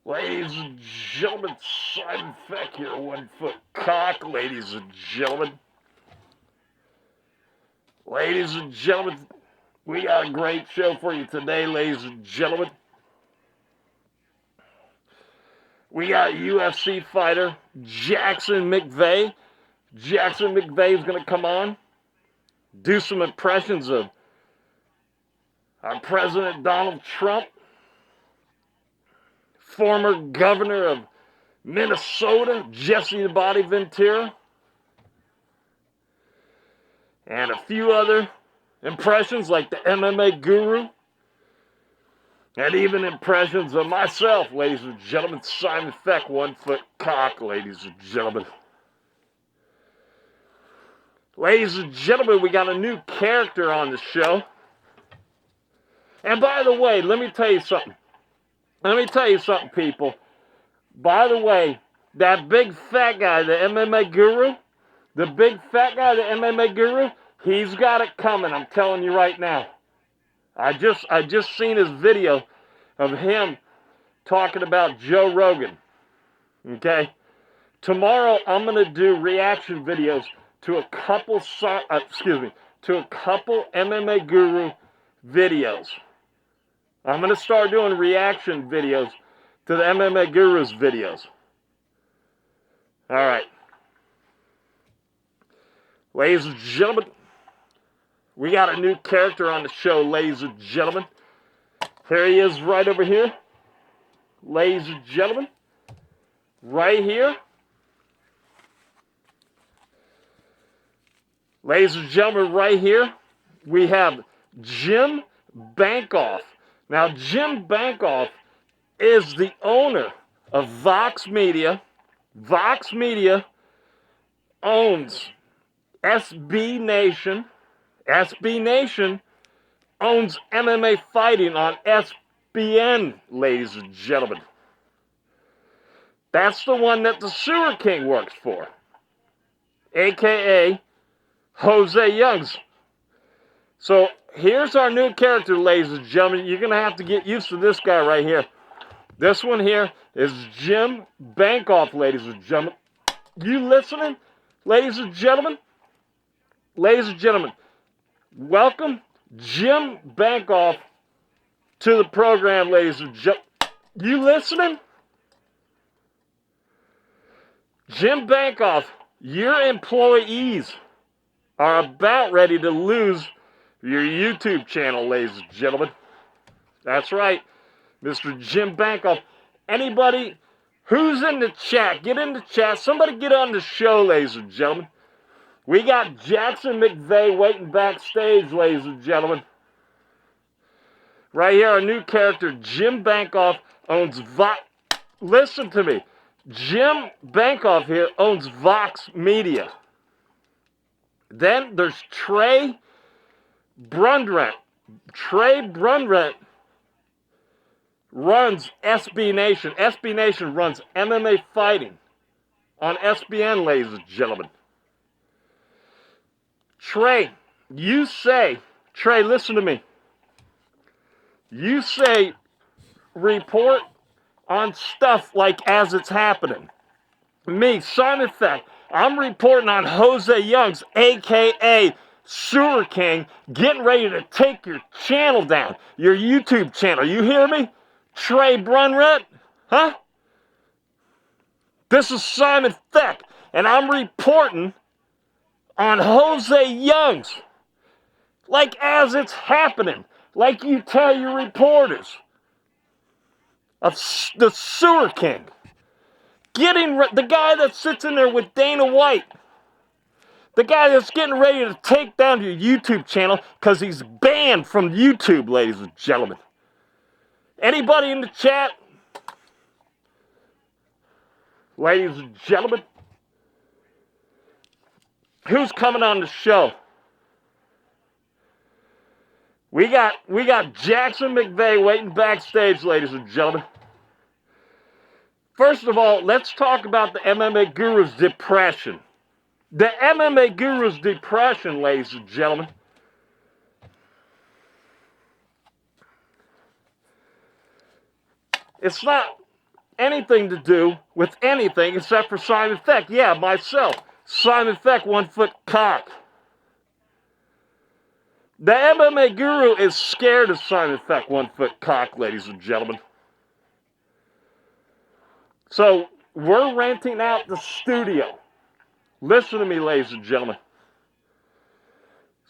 Ladies and gentlemen, Simon Feck here, 1 foot cock, ladies and gentlemen. Ladies and gentlemen, we got a great show for you today, ladies and gentlemen. We got UFC fighter Jackson McVey. Jackson McVey is going to come on, do some impressions of our President Donald Trump, former governor of Minnesota, Jesse the Body Ventura, and a few other impressions like the MMA GURU, and even impressions of myself, ladies and gentlemen, Simon Feck, 1 foot cock, ladies and gentlemen. Ladies and gentlemen, we got a new character on the show. And by the way, let me tell you something. People. By the way, that big fat guy, the MMA GURU, he's got it coming, I'm telling you right now. I just seen his video of him talking about Joe Rogan. Okay? Tomorrow I'm going to do reaction videos to a couple MMA GURU videos. I'm going to start doing reaction videos to the MMA GURU's videos. All right. Ladies and gentlemen, we got a new character on the show, ladies and gentlemen. Here he is right over here. Ladies and gentlemen, right here. Ladies and gentlemen, right here, we have Jim Bankoff. Now, Jim Bankoff is the owner of VOX Media. VOX Media owns SB Nation. SB Nation owns MMA fighting on SBN, ladies and gentlemen. That's the one that the Sewer King works for, a.k.a. Jose Youngs. So here's our new character, ladies and gentlemen. You're going to have to get used to this guy right here. This one here is Jim Bankoff, ladies and gentlemen. You listening, ladies and gentlemen? Ladies and gentlemen, welcome Jim Bankoff to the program, ladies and gentlemen. You listening? Jim Bankoff, your employees are about ready to lose your YouTube channel, ladies and gentlemen. That's right, Mr. Jim Bankoff. Anybody who's in the chat, get in the chat. Somebody get on the show, ladies and gentlemen. We got Jackson McVey waiting backstage, ladies and gentlemen. Right here, our new character, Jim Bankoff, owns VOX. Listen to me. Jim Bankoff here owns VOX Media. Then there's Trei Brundrett. Trei Brundrett runs SB Nation. SB Nation runs MMA fighting on SBN, ladies and gentlemen. Trei, Trei, listen to me. You say report on stuff like as it's happening. Me, Simon Feck, I'm reporting on Jose Youngs, a.k.a. Sewer King, getting ready to take your channel down, your YouTube channel. You hear me? Trei Brundrett? Huh? This is Simon Feck, and I'm reporting on Jose Youngs. Like as it's happening. Like you tell your reporters. Of the Sewer King. The guy that sits in there with Dana White. The guy that's getting ready to take down your YouTube channel because he's banned from YouTube, ladies and gentlemen. Anybody in the chat? Ladies and gentlemen? Who's coming on the show? We got Jackson McVey waiting backstage, ladies and gentlemen. First of all, let's talk about the MMA GURU's depression. The MMA GURU's depression, ladies and gentlemen. It's not anything to do with anything except for Simon Feck. Yeah, myself. Simon Feck, 1 foot cock. The MMA guru is scared of Simon Feck, 1 foot cock, ladies and gentlemen. So, we're renting out the studio. Listen to me, ladies and gentlemen.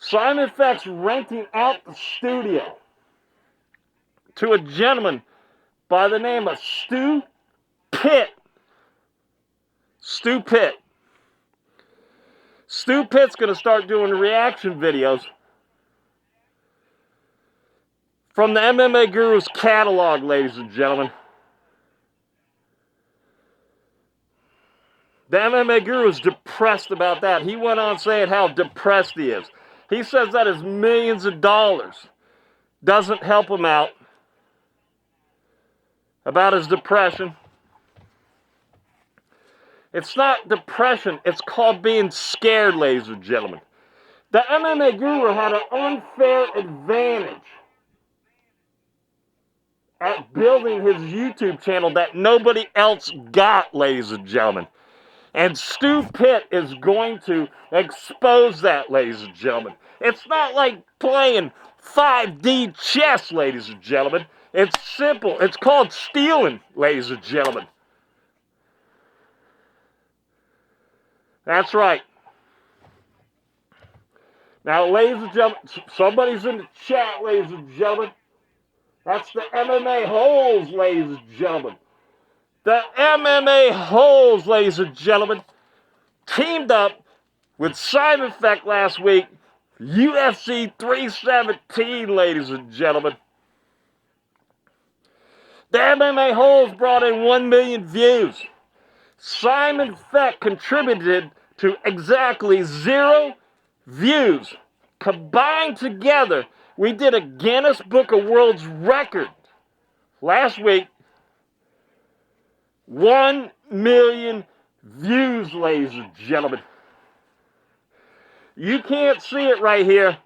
Simon Feck's renting out the studio to a gentleman by the name of Stu Pitt. Stu Pitt. Stu Pitt's going to start doing reaction videos from the MMA Guru's catalog, ladies and gentlemen. The MMA Guru is depressed about that. He went on saying how depressed he is. He says that his millions of dollars doesn't help him out about his depression. It's not depression. It's called being scared, ladies and gentlemen. The MMA Guru had an unfair advantage at building his YouTube channel that nobody else got, ladies and gentlemen. And Stu Pitt is going to expose that, ladies and gentlemen. It's not like playing 5D chess, ladies and gentlemen. It's simple. It's called stealing, ladies and gentlemen. That's right. Now, ladies and gentlemen, somebody's in the chat, ladies and gentlemen. That's the MMA-holes, ladies and gentlemen. The MMA-holes, ladies and gentlemen, teamed up with Simon Feck last week. UFC 317, ladies and gentlemen. The MMA-holes brought in 1 million views. Simon Feck contributed to exactly 0 views. Combined together, we did a Guinness Book of World Record last week. 1 million views, ladies and gentlemen. You can't see it right here,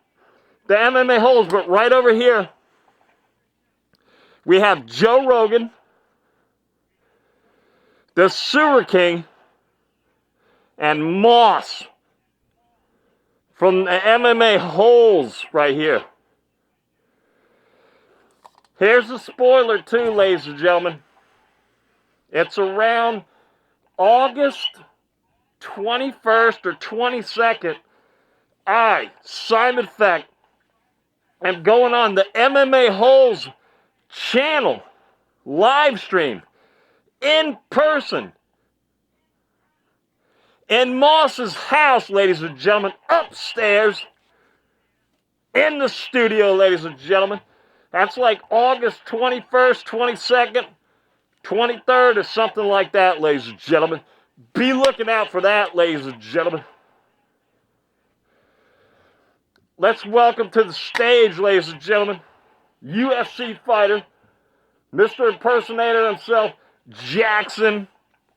the MMA holes, but right over here, we have Joe Rogan, the Sewer King, and Moss from the MMA holes right here. Here's the spoiler too, ladies and gentlemen. It's around August 21st or 22nd. I, Simon Feck, am going on the MMA Holes channel, live stream, in person, in Moss's house, ladies and gentlemen, upstairs, in the studio, ladies and gentlemen. That's like August 21st, 22nd, 23rd, or something like that, ladies and gentlemen. Be looking out for that, ladies and gentlemen. Let's welcome to the stage, ladies and gentlemen, UFC fighter, Mr. Impersonator himself, Jackson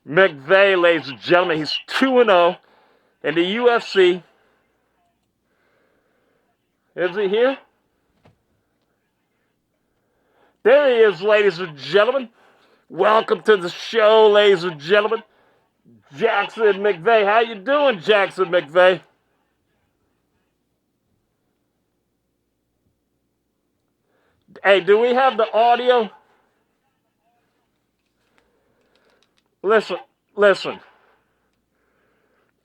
McVey, ladies and gentlemen. He's 2-0 in the UFC. Is he here? There he is, ladies and gentlemen. Welcome to the show, ladies and gentlemen. Jackson McVey. How you doing, Jackson McVey? Hey, do we have the audio? Listen.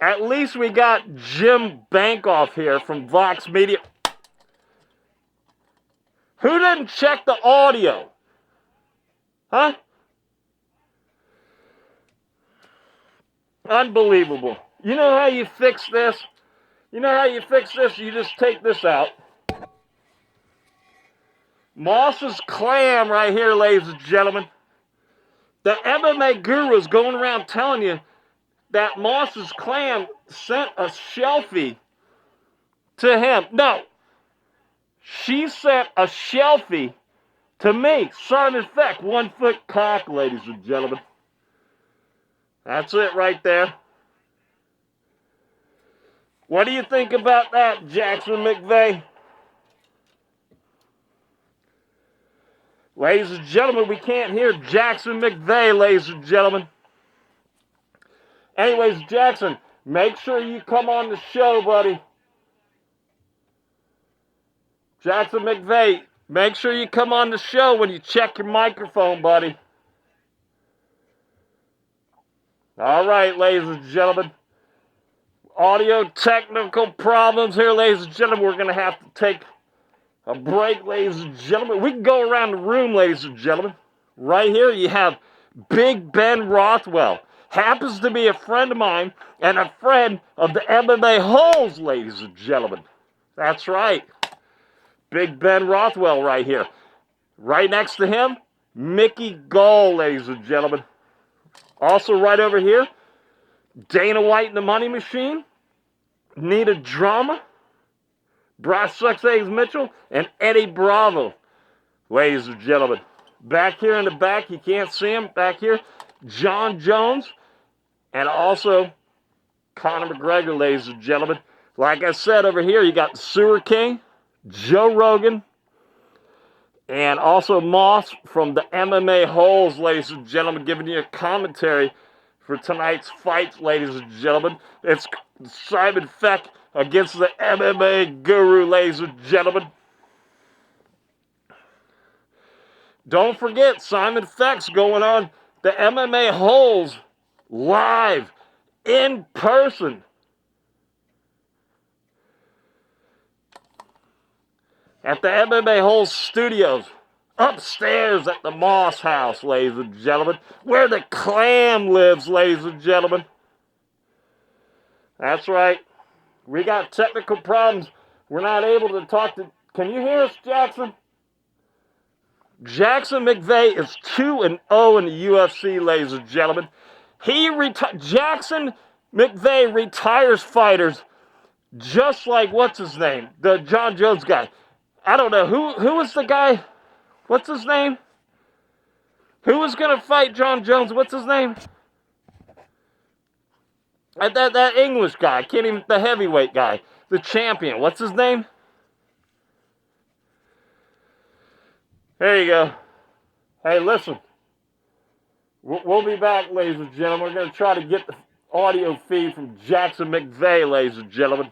At least we got Jim Bankoff here from VOX Media. Who didn't check the audio? Huh? Unbelievable. You know how you fix this? You just take this out. Mos's clam right here, ladies and gentlemen. The MMA guru is going around telling you that Mos's clam sent a shell-fie to him. No. She sent a shell-fie to me, Simon Feck, 1 foot cock, ladies and gentlemen. That's it right there. What do you think about that, Jackson McVey? Ladies and gentlemen, we can't hear Jackson McVey, ladies and gentlemen. Anyways, Jackson, make sure you come on the show, buddy. Jackson McVey, make sure you come on the show when you check your microphone, buddy. All right, ladies and gentlemen. Audio technical problems here, ladies and gentlemen. We're going to have to take a break, ladies and gentlemen. We can go around the room, ladies and gentlemen. Right here, you have Big Ben Rothwell. Happens to be a friend of mine and a friend of the MMA-holes, ladies and gentlemen. That's right. Big Ben Rothwell right here. Right next to him, Mickey Gall, ladies and gentlemen. Also right over here, Dana White and the Money Machine, Nita Drama, Bryce Mitchell, and Eddie Bravo, ladies and gentlemen. Back here in the back, you can't see him, back here, Jon Jones, and also Conor MeGregor, ladies and gentlemen. Like I said, over here, you got the Sewer King, Joe Rogan, and also Moss from the MMA-holes, ladies and gentlemen, giving you a commentary for tonight's fights, ladies and gentlemen. It's Simon Feck against the MMA GURU, ladies and gentlemen. Don't forget, Simon Feck's going on the MMA-holes live, in person. At the MMA-holes studios, upstairs at the Moss house, ladies and gentlemen, where the clam lives, ladies and gentlemen. That's right. We got technical problems. We're not able to talk to... Can you hear us, Jackson? Jackson McVey is 2-0 in the UFC, ladies and gentlemen. Jackson McVey retires fighters just like, what's his name? The Jon Jones guy. I don't know. Who was the guy? What's his name? Who was going to fight Jon Jones? What's his name? That English guy. I can't even... The heavyweight guy. The champion. What's his name? There you go. Hey, listen. We'll be back, ladies and gentlemen. We're going to try to get the audio feed from Jackson McVey, ladies and gentlemen.